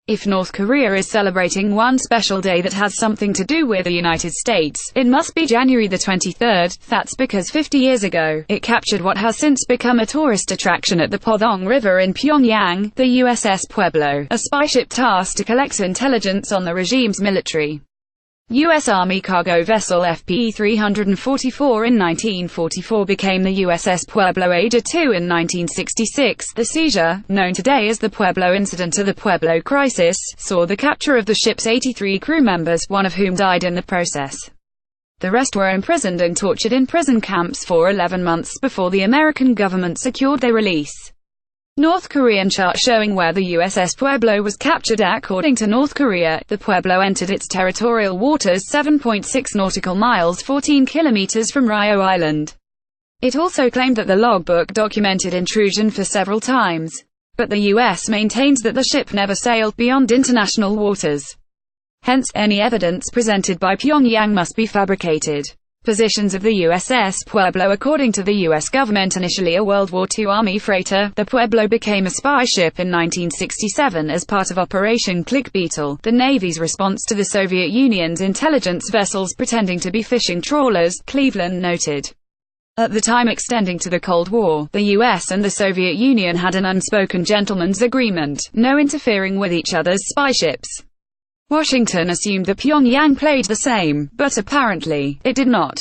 If North Korea is celebrating one special day that has something to do with the United States, it must be January the 23rd. That's because 50 years ago, it captured what has since become a tourist attraction at the Pothong River in Pyongyang, the USS Pueblo, a spy ship tasked to collect intelligence on the regime's military. U.S. Army cargo vessel FPE 344 in 1944 became the USS Pueblo Aja II in 1966. The seizure, known today as the Pueblo Incident or the Pueblo Crisis, saw the capture of the ship's 83 crew members, one of whom died in the process. The rest were imprisoned and tortured in prison camps for 11 months before the American government secured their release. North Korean chart showing where the USS Pueblo was captured. According to North Korea, the Pueblo entered its territorial waters 7.6 nautical miles 14 kilometers from Ryo Island. It also claimed that the logbook documented intrusion for several times. But the U.S. maintains that the ship never sailed beyond international waters. Hence, any evidence presented by Pyongyang must be fabricated. Positions of the USS Pueblo. According to the US government, initially a World War II Army freighter, the Pueblo became a spy ship in 1967 as part of Operation Clickbeetle, the Navy's response to the Soviet Union's intelligence vessels pretending to be fishing trawlers, Cleveland noted. At the time extending to the Cold War, the US and the Soviet Union had an unspoken gentleman's agreement, no interfering with each other's spy ships. Washington assumed that Pyongyang played the same, but apparently, it did not.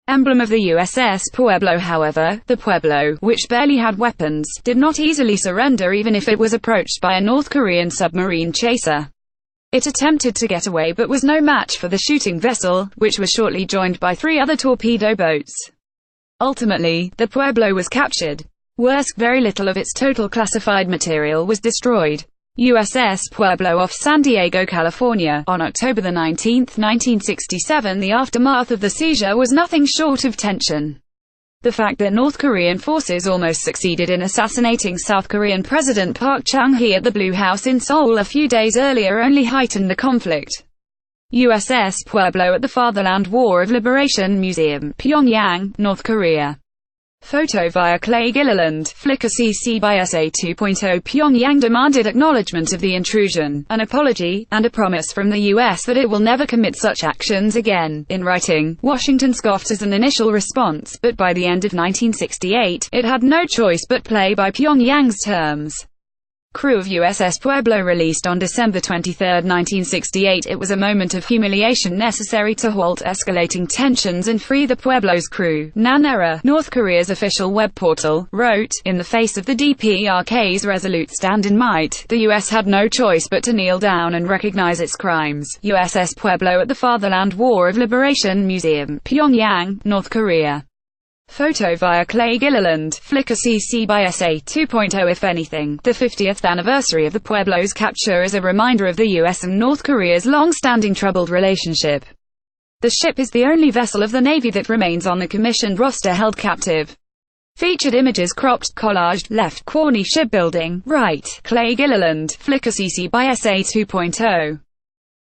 Emblem of the USS Pueblo. However, the Pueblo, which barely had weapons, did not easily surrender even if it was approached by a North Korean submarine chaser. It attempted to get away but was no match for the shooting vessel, which was shortly joined by 3 other torpedo boats. Ultimately, the Pueblo was captured. Worse, very little of its total classified material was destroyed. USS Pueblo off San Diego, California, on October 19, 1967. The aftermath of the seizure was nothing short of tension. The fact that North Korean forces almost succeeded in assassinating South Korean President Park Chung-hee at the Blue House in Seoul a few days earlier only heightened the conflict. USS Pueblo at the Fatherland War of Liberation Museum, Pyongyang, North Korea. Photo via Clay Gilliland, Flickr. CC by SA 2.0. Pyongyang demanded acknowledgement of the intrusion, an apology, and a promise from the U.S. that it will never commit such actions again. In writing, Washington scoffed as an initial response, but by the end of 1968, it had no choice but play by Pyongyang's terms. Crew of USS Pueblo released on December 23, 1968. It was a moment of humiliation necessary to halt escalating tensions and free the Pueblo's crew. Nanera, North Korea's official web portal, wrote, in the face of the DPRK's resolute stand in might, the U.S. had no choice but to kneel down and recognize its crimes. USS Pueblo at the Fatherland War of Liberation Museum, Pyongyang, North Korea. Photo via Clay Gilliland, Flickr. CC by SA 2.0. If anything, the 50th anniversary of the Pueblo's capture is a reminder of the US and North Korea's long-standing troubled relationship. The ship is the only vessel of the Navy that remains on the commissioned roster held captive. Featured images cropped, collaged, left, corny shipbuilding, right, Clay Gilliland, Flickr. CC by SA 2.0.